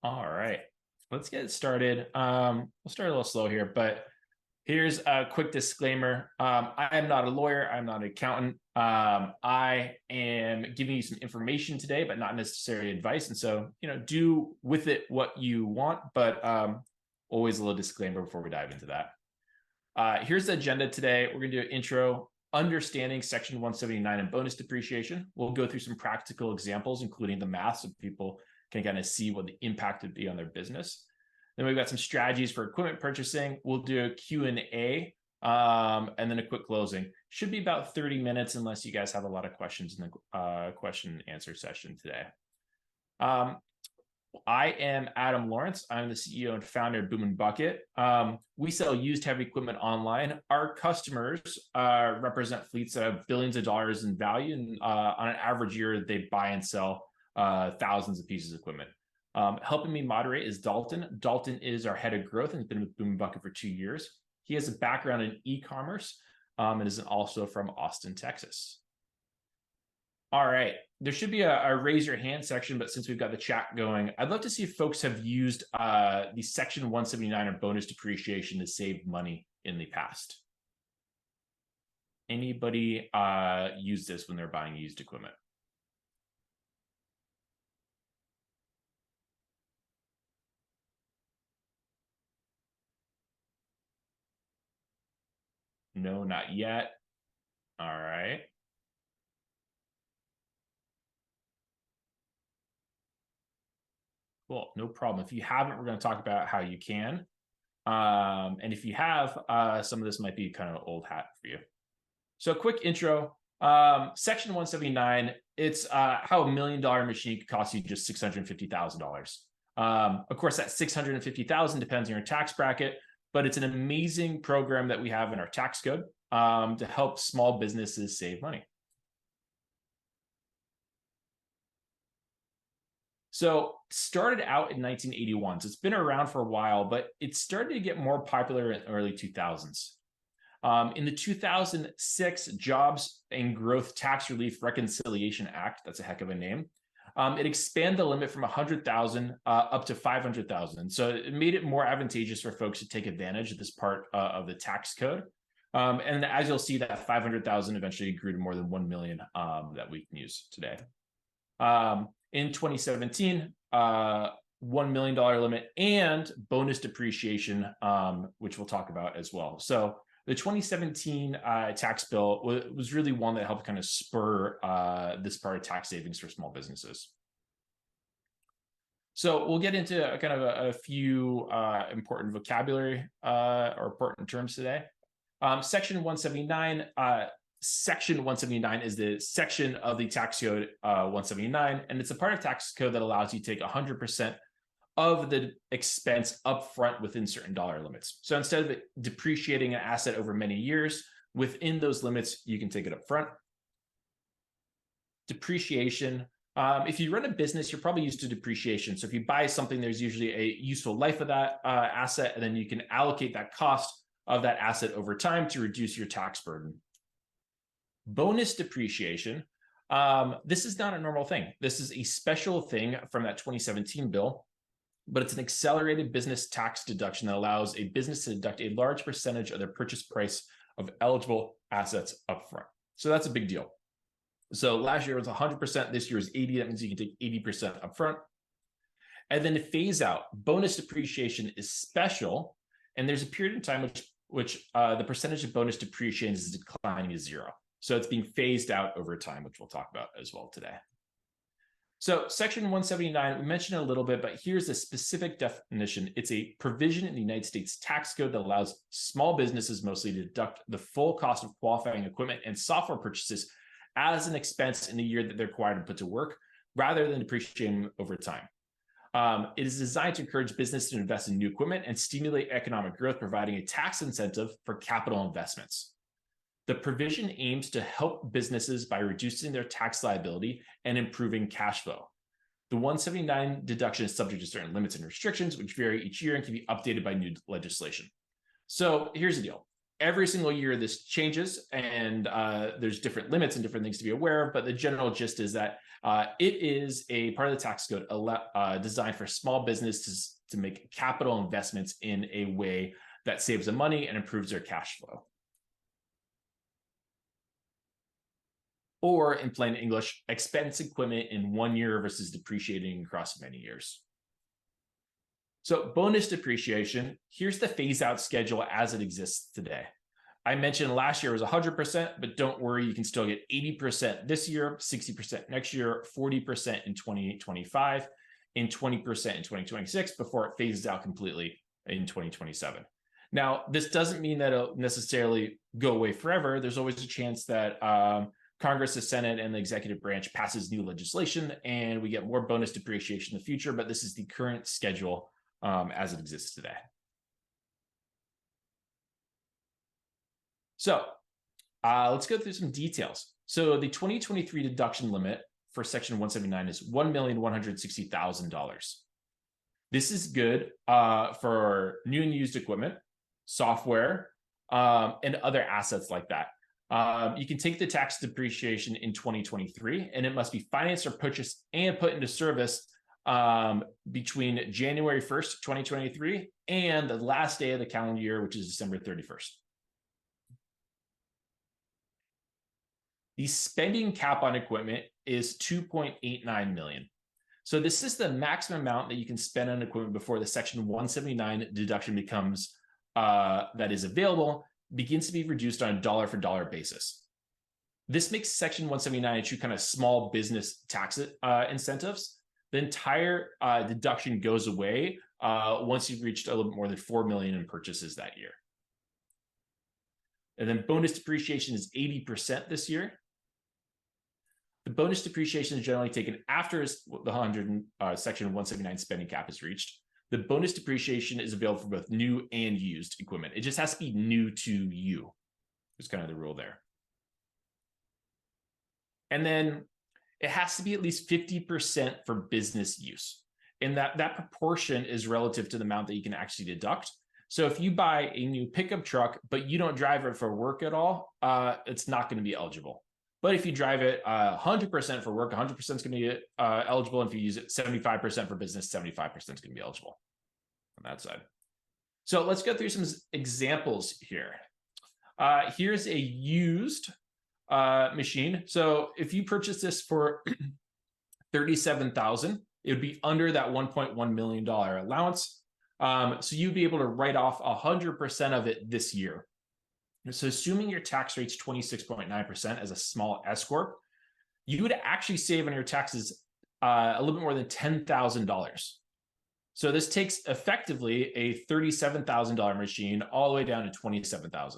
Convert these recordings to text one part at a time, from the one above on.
All right, let's get started. We'll start a little slow here, but here's a quick disclaimer. I am not a lawyer. I'm not an accountant. I am giving you some information today, but not necessarily advice. And so, do with it what you want, but always a little disclaimer before we dive into that. Here's the agenda today. We're going to do an intro, understanding Section 179 and bonus depreciation. We'll go through some practical examples, including the math, so people can kind of see what the impact would be on their business. Then we've got some strategies for equipment purchasing. We'll do a Q&A, and then a quick closing. Should be about 30 minutes unless you guys have a lot of questions in the question and answer session today. I am Adam Lawrence. I'm the CEO and founder of Boom and Bucket. We sell used heavy equipment online. Our customers represent fleets that have billions of dollars in value, and on an average year, they buy and sell thousands of pieces of equipment. Helping me moderate is Dalton. Dalton is our head of growth and has been with Boom and Bucket for 2 years. He has a background in e-commerce and is also from Austin, Texas. All right, there should be a raise your hand section, but since we've got the chat going, I'd love to see if folks have used the Section 179 or bonus depreciation to save money in the past. Anybody use this when they're buying used equipment? No, not yet. All right. Cool, no problem. If you haven't, we're going to talk about how you can. And if you have, some of this might be kind of old hat for you. So quick intro. Section 179, it's how $1 million machine could cost you just $650,000. Of course, that $650,000 depends on your tax bracket, but it's an amazing program that we have in our tax code to help small businesses save money. So started out in 1981. So it's been around for a while, but it started to get more popular in the early 2000s. In the 2006 Jobs and Growth Tax Relief Reconciliation Act, that's a heck of a name, it expanded the limit from 100,000 up to 500,000. So it made it more advantageous for folks to take advantage of this part of the tax code. And as you'll see, that 500,000 eventually grew to more than 1 million that we can use today. In 2017, $1 million limit and bonus depreciation, which we'll talk about as well. So the 2017 tax bill was really one that helped kind of spur this part of tax savings for small businesses. So we'll get into kind of a few important vocabulary or important terms today. Section 179. Section 179 is the section of the tax code 179, and it's a part of tax code that allows you to take 100% of the expense upfront within certain dollar limits. So instead of depreciating an asset over many years, within those limits, you can take it up front. Depreciation. If you run a business, you're probably used to depreciation. So if you buy something, there's usually a useful life of that asset, and then you can allocate that cost of that asset over time to reduce your tax burden. Bonus depreciation. This is not a normal thing. This is a special thing from that 2017 bill, but it's an accelerated business tax deduction that allows a business to deduct a large percentage of their purchase price of eligible assets upfront. So that's a big deal. So last year was 100%. This year is 80%. That means you can take 80% upfront. And then to phase out, bonus depreciation is special, and there's a period of time which the percentage of bonus depreciation is declining to 0. So it's being phased out over time, which we'll talk about as well today. So Section 179, we mentioned it a little bit, but here's a specific definition. It's a provision in the United States tax code that allows small businesses mostly to deduct the full cost of qualifying equipment and software purchases as an expense in the year that they're required to put to work, rather than depreciating over time. It is designed to encourage business to invest in new equipment and stimulate economic growth, providing a tax incentive for capital investments. The provision aims to help businesses by reducing their tax liability and improving cash flow. The 179 deduction is subject to certain limits and restrictions, which vary each year and can be updated by new legislation. So here's the deal. every single year this changes, and there's different limits and different things to be aware of, but the general gist is that it is a part of the tax code designed for small businesses to make capital investments in a way that saves them money and improves their cash flow. Or in plain English, expense equipment in 1 year versus depreciating across many years. So bonus depreciation, here's the phase out schedule as it exists today. I mentioned last year was 100%, but don't worry, you can still get 80% this year, 60% next year, 40% in 2025, and 20% in 2026 before it phases out completely in 2027. Now, this doesn't mean that it'll necessarily go away forever. There's always a chance that Congress, the Senate, and the executive branch passes new legislation and we get more bonus depreciation in the future, but this is the current schedule as it exists today. So let's go through some details. So the 2023 deduction limit for Section 179 is $1,160,000. This is good for new and used equipment, software, and other assets like that. You can take the tax depreciation in 2023, and it must be financed or purchased and put into service between January 1st, 2023, and the last day of the calendar year, which is December 31st. The spending cap on equipment is $2.89 million. So this is the maximum amount that you can spend on equipment before the Section 179 deduction becomes that is available, begins to be reduced on a dollar for dollar basis. This makes Section 179 a true kind of small business tax incentives. The entire deduction goes away once you've reached a little bit more than 4 million in purchases that year. And then bonus depreciation is 80% this year. The bonus depreciation is generally taken after the Section 179 spending cap is reached. The bonus depreciation is available for both new and used equipment. It just has to be new to you. It's kind of the rule there. And then it has to be at least 50% for business use. And that proportion is relative to the amount that you can actually deduct. So if you buy a new pickup truck, but you don't drive it for work at all, it's not going to be eligible. But if you drive it 100% for work, 100% is going to be eligible. And if you use it 75% for business, 75% is going to be eligible on that side. So let's go through some examples here. Here's a used machine. So if you purchase this for $37,000, it would be under that $1.1 million allowance. So you'd be able to write off 100% of it this year. So assuming your tax rate's 26.9% as a small S corp, you would actually save on your taxes a little bit more than $10,000. So this takes effectively a $37,000 machine all the way down to $27,000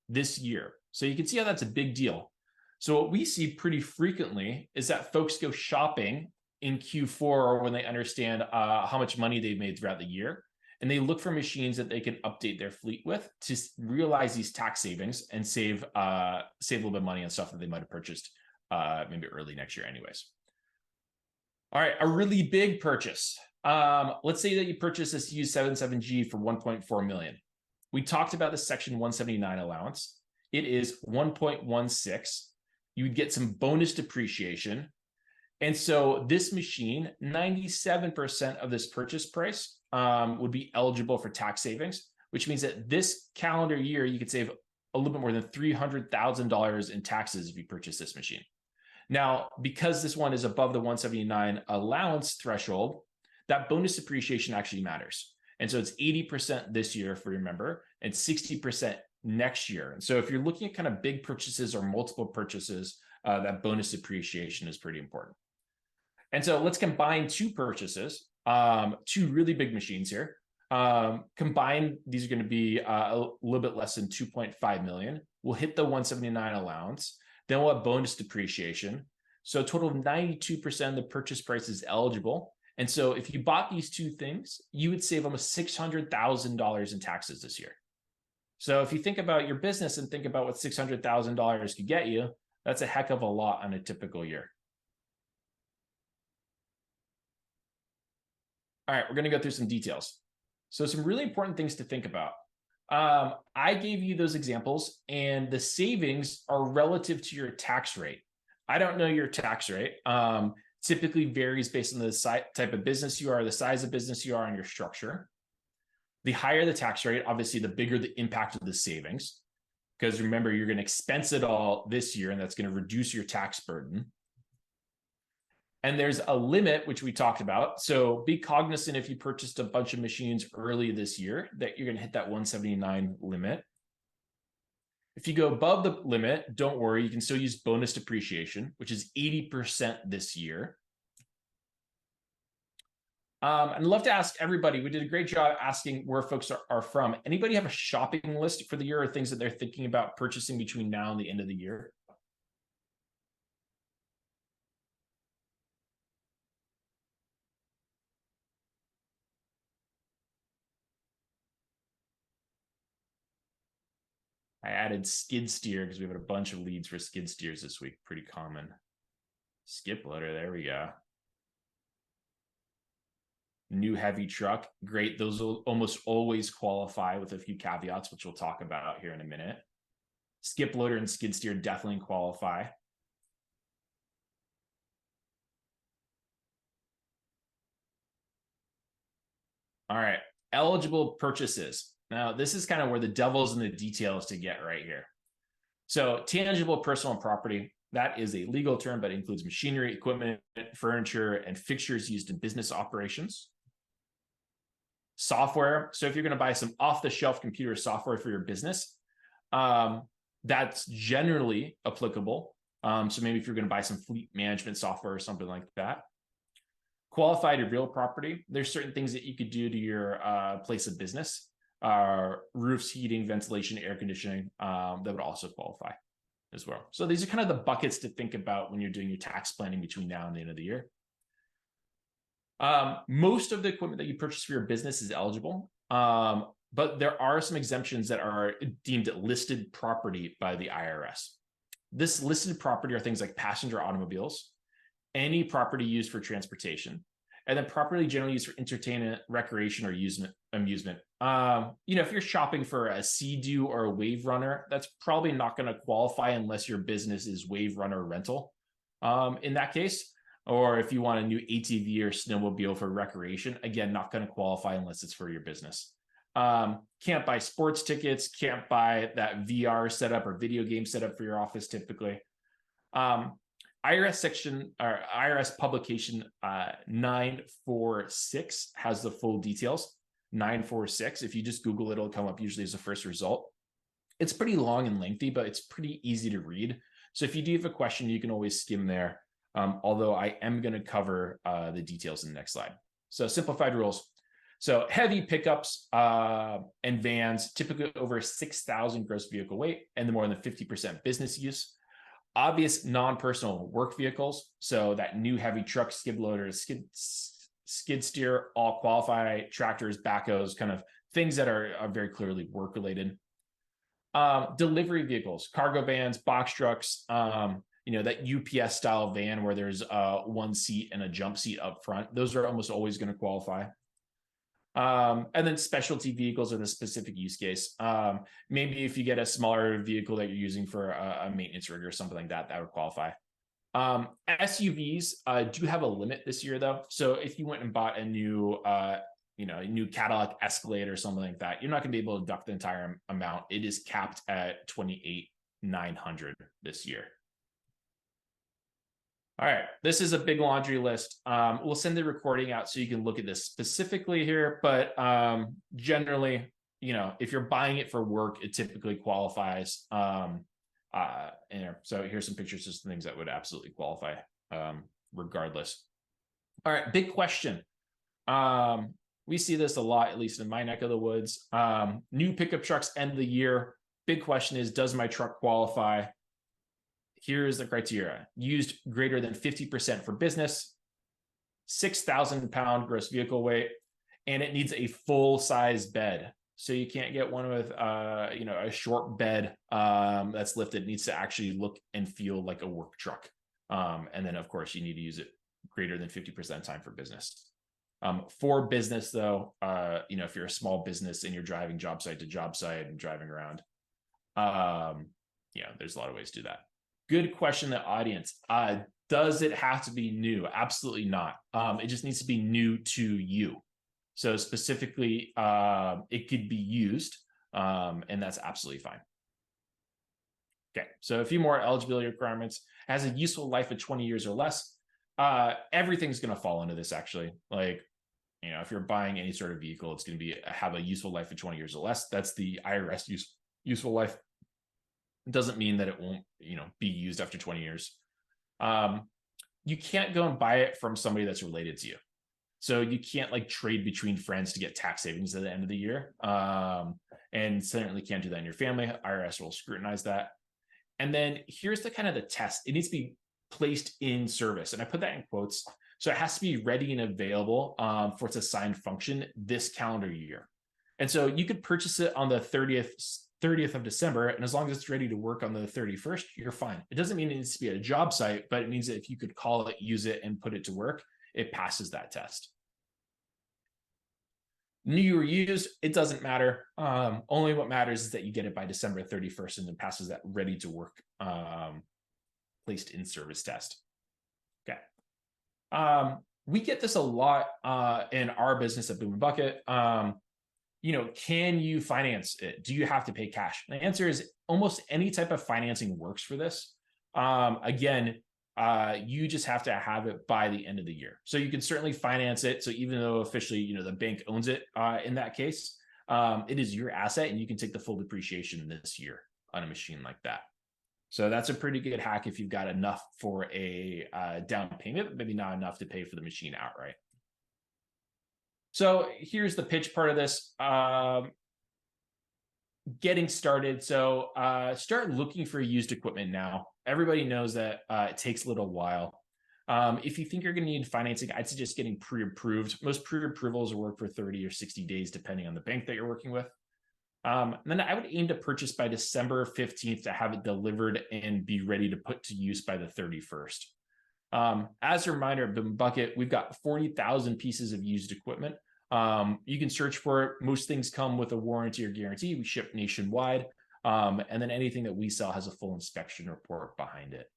this year. So you can see how that's a big deal. So what we see pretty frequently is that folks go shopping in Q4 or when they understand how much money they've made throughout the year. And they look for machines that they can update their fleet with to realize these tax savings and save a little bit of money on stuff that they might have purchased maybe early next year anyways. All right, a really big purchase. Let's say that you purchase this used 77G for $1.4 million. We talked about the Section 179 allowance. It is 1.16. You would get some bonus depreciation. And so this machine, 97% of this purchase price would be eligible for tax savings, which means that this calendar year, you could save a little bit more than $300,000 in taxes if you purchase this machine. Now, because this one is above the 179 allowance threshold, that bonus depreciation actually matters. And so it's 80% this year, if you remember, and 60% next year. And so if you're looking at kind of big purchases or multiple purchases, that bonus depreciation is pretty important. And so let's combine two purchases, two really big machines here. Combined, these are going to be a little bit less than 2.5 million. We'll hit the 179 allowance. Then we'll have bonus depreciation. So a total of 92% of the purchase price is eligible. And so if you bought these two things, you would save almost $600,000 in taxes this year. So if you think about your business and think about what $600,000 could get you, that's a heck of a lot on a typical year. All right, we're going to go through some details. So some really important things to think about. I gave you those examples, and the savings are relative to your tax rate. I don't know your tax rate. Typically varies based on the type of business you are, the size of business you are, and your structure. The higher the tax rate, obviously, the bigger the impact of the savings. Because remember, you're going to expense it all this year, and that's going to reduce your tax burden. And there's a limit, which we talked about. So be cognizant if you purchased a bunch of machines early this year that you're going to hit that 179 limit. If you go above the limit, don't worry, you can still use bonus depreciation, which is 80% this year. I'd love to ask everybody, we did a great job asking where folks are from. Anybody have a shopping list for the year or things that they're thinking about purchasing between now and the end of the year? I added skid steer because we have a bunch of leads for skid steers this week. Pretty common. Skip loader, there we go. New heavy truck, great. Those will almost always qualify with a few caveats, which we'll talk about here in a minute. Skip loader and skid steer definitely qualify. All right, eligible purchases. Now, this is kind of where the devil's in the details to get right here. So tangible personal property, that is a legal term, but includes machinery, equipment, furniture, and fixtures used in business operations. Software. So if you're going to buy some off-the-shelf computer software for your business, that's generally applicable. So maybe if you're going to buy some fleet management software or something like that. Qualified or real property, there's certain things that you could do to your place of business. Roofs, heating, ventilation, air conditioning, that would also qualify as well. So these are kind of the buckets to think about when you're doing your tax planning between now and the end of the year. Most of the equipment that you purchase for your business is eligible, but there are some exemptions that are deemed listed property by the IRS. This listed property are things like passenger automobiles, any property used for transportation, and then property generally used for entertainment, recreation, or amusement. If you're shopping for a Sea-Doo or a Wave Runner, that's probably not going to qualify unless your business is Wave Runner rental. In that case, or if you want a new ATV or snowmobile for recreation, again, not going to qualify unless it's for your business. Can't buy sports tickets, can't buy that VR setup or video game setup for your office typically. IRS publication 946 has the full details. 946, if you just Google it, it'll come up usually as the first result. It's pretty long and lengthy, but it's pretty easy to read. So if you do have a question, you can always skim there. Although I am going to cover the details in the next slide. So simplified rules. So heavy pickups and vans, typically over 6,000 gross vehicle weight and more than 50% business use. Obvious non-personal work vehicles. So that new heavy truck, skid loader, skid steer, all qualify. Tractors, backhoes, kind of things that are very clearly work related. Delivery vehicles, cargo vans, box trucks, that UPS style van where there's one seat and a jump seat up front. Those are almost always going to qualify. And then specialty vehicles are the specific use case. Maybe if you get a smaller vehicle that you're using for a maintenance rig or something like that, that would qualify. SUVs do have a limit this year though. So if you went and bought a new Cadillac Escalade or something like that, you're not going to be able to deduct the entire amount. It is capped at $28,900 this year. All right, this is a big laundry list. We'll send the recording out so you can look at this specifically here, but generally, if you're buying it for work, it typically qualifies. So here's some pictures of some things that would absolutely qualify regardless. All right, big question. We see this a lot, at least in my neck of the woods. New pickup trucks end of the year. Big question is, does my truck qualify? Here's the criteria. Used greater than 50% for business, 6,000 pound gross vehicle weight, and it needs a full size bed. So you can't get one with a short bed that's lifted. It needs to actually look and feel like a work truck. And then of course you need to use it greater than 50% time for business. For business though, if you're a small business and you're driving job site to job site and driving around, there's a lot of ways to do that. Good question, the audience. Does it have to be new? Absolutely not. It just needs to be new to you. So specifically, it could be used, and that's absolutely fine. Okay, so a few more eligibility requirements. Has a useful life of 20 years or less. Everything's going to fall into this, actually. Like, if you're buying any sort of vehicle, it's going to have a useful life of 20 years or less. That's the IRS useful life. It doesn't mean that it won't, be used after 20 years. You can't go and buy it from somebody that's related to you. So you can't like trade between friends to get tax savings at the end of the year. And certainly can't do that in your family. IRS will scrutinize that. And then here's the kind of the test. It needs to be placed in service. And I put that in quotes. So it has to be ready and available for its assigned function this calendar year. And so you could purchase it on the 30th of December. And as long as it's ready to work on the 31st, you're fine. It doesn't mean it needs to be a job site, but it means that if you could call it, use it, and put it to work, it passes that test. New or used, it doesn't matter. Only what matters is that you get it by December 31st and it passes that ready to work placed in service test. Okay. We get this a lot in our business at Boom and Bucket. Can you finance it? Do you have to pay cash? The answer is almost any type of financing works for this. Again, you just have to have it by the end of the year. So you can certainly finance it. So even though officially, the bank owns it in that case, it is your asset and you can take the full depreciation this year on a machine like that. So that's a pretty good hack if you've got enough for a down payment, but maybe not enough to pay for the machine outright. So here's the pitch part of this. Getting started. So start looking for used equipment now. Everybody knows that it takes a little while. If you think you're going to need financing, I'd suggest getting pre-approved. Most pre-approvals will work for 30 or 60 days, depending on the bank that you're working with. Then I would aim to purchase by December 15th to have it delivered and be ready to put to use by the 31st. As a reminder, at Boom Bucket, we've got 40,000 pieces of used equipment. You can search for it. Most things come with a warranty or guarantee. We ship nationwide. And then anything that we sell has a full inspection report behind it.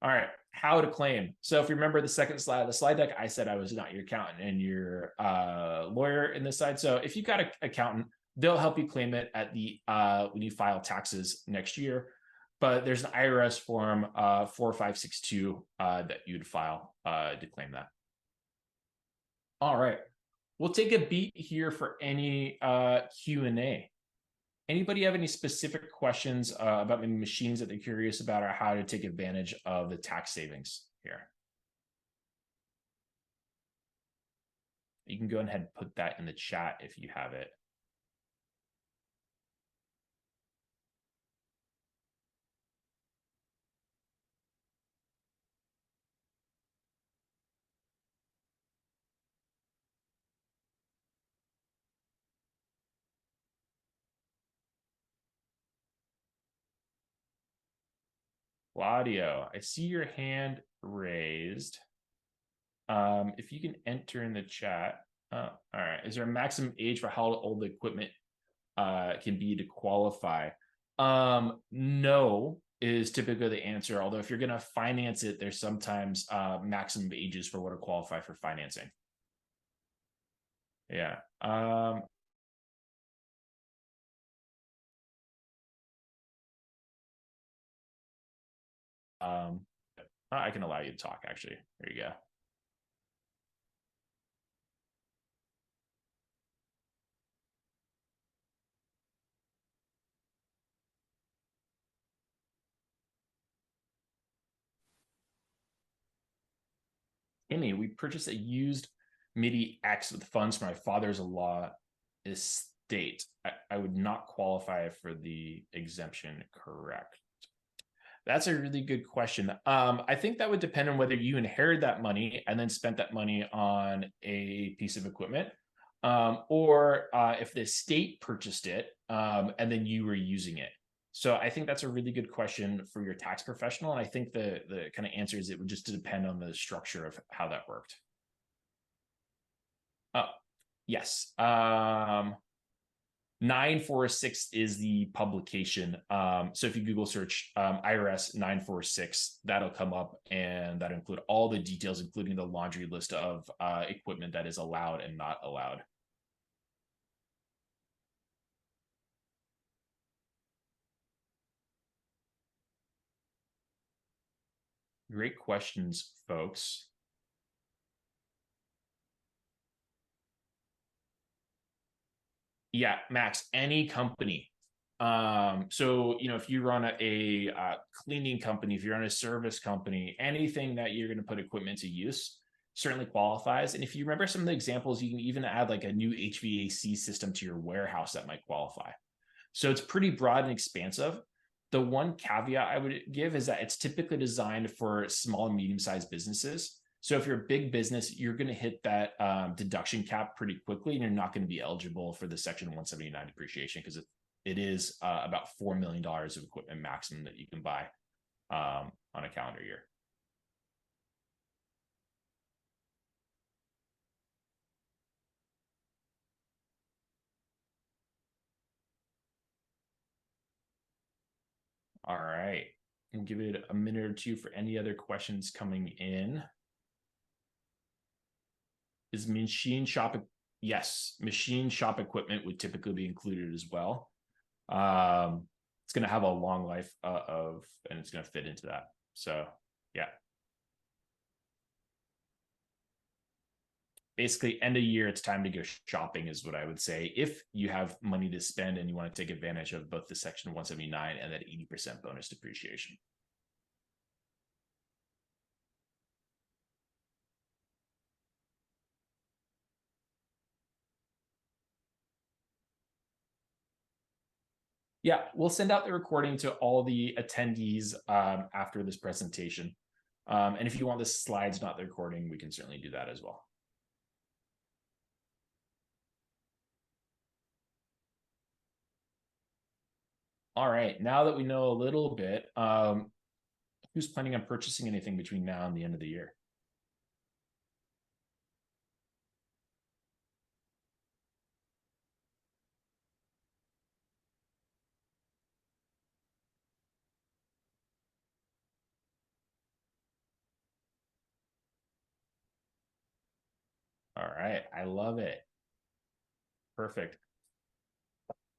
All right, how to claim. So if you remember the second slide of the slide deck, I said I was not your accountant and your lawyer in this side. So if you've got an accountant, they'll help you claim it at the when you file taxes next year. But there's an IRS form 4562 that you'd file to claim that. All right, we'll take a beat here for any Q&A. Anybody have any specific questions about maybe machines that they're curious about or how to take advantage of the tax savings here? You can go ahead and put that in the chat if you have it. Claudio, I see your hand raised. If you can enter in the chat. All right. Is there a maximum age for how old the equipment can be to qualify? No is typically the answer. Although if you're going to finance it, there's sometimes maximum ages for what to qualify for financing. Yeah. I can allow you to talk, actually. There you go. Amy, we purchased a used MIDI X with funds from my father's law estate. I would not qualify for the exemption, correct? That's a really good question. I think that would depend on whether you inherited that money and then spent that money on a piece of equipment, or if the state purchased it and then you were using it. So I think that's a really good question for your tax professional. And I think the kind of answer is it would just depend on the structure of how that worked. Yes. 946 is the publication. So if you Google search IRS 946, that'll come up, and that'll include all the details, including the laundry list of equipment that is allowed and not allowed. Great questions, folks. Yeah, Max, any company. So if you run a cleaning company, if you're on a service company, anything that you're going to put equipment to use certainly qualifies. And if you remember some of the examples, you can even add like a new HVAC system to your warehouse that might qualify. So it's pretty broad and expansive. The one caveat I would give is that it's typically designed for small and medium-sized businesses. So if you're a big business, you're going to hit that deduction cap pretty quickly, and you're not going to be eligible for the Section 179 depreciation, because it is about $4 million of equipment maximum that you can buy on a calendar year. All right. We'll give it a minute or two for any other questions coming in. Is machine shop? Yes, machine shop equipment would typically be included as well. It's going to have a long life and it's going to fit into that. So yeah. Basically, end of year, it's time to go shopping, is what I would say. If you have money to spend and you want to take advantage of both the Section 179 and that 80% bonus depreciation. Yeah, we'll send out the recording to all the attendees after this presentation. And if you want the slides, not the recording, we can certainly do that as well. All right, now that we know a little bit, who's planning on purchasing anything between now and the end of the year? All right, I love it. Perfect.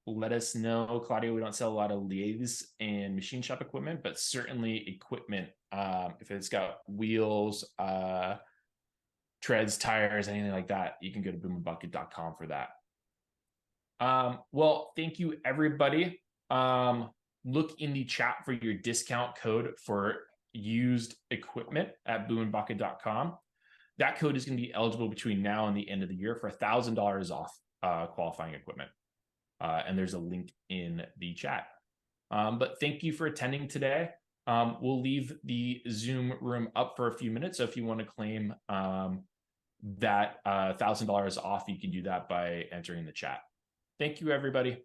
Let us know, Claudia. We don't sell a lot of lathes and machine shop equipment, but certainly equipment. If it's got wheels, treads, tires, anything like that, you can go to boomandbucket.com for that. Well, thank you, everybody. Look in the chat for your discount code for used equipment at boomandbucket.com. That code is going to be eligible between now and the end of the year for $1,000 off qualifying equipment. And there's a link in the chat. But thank you for attending today. We'll leave the Zoom room up for a few minutes. So if you want to claim that $1,000 off, you can do that by entering the chat. Thank you, everybody.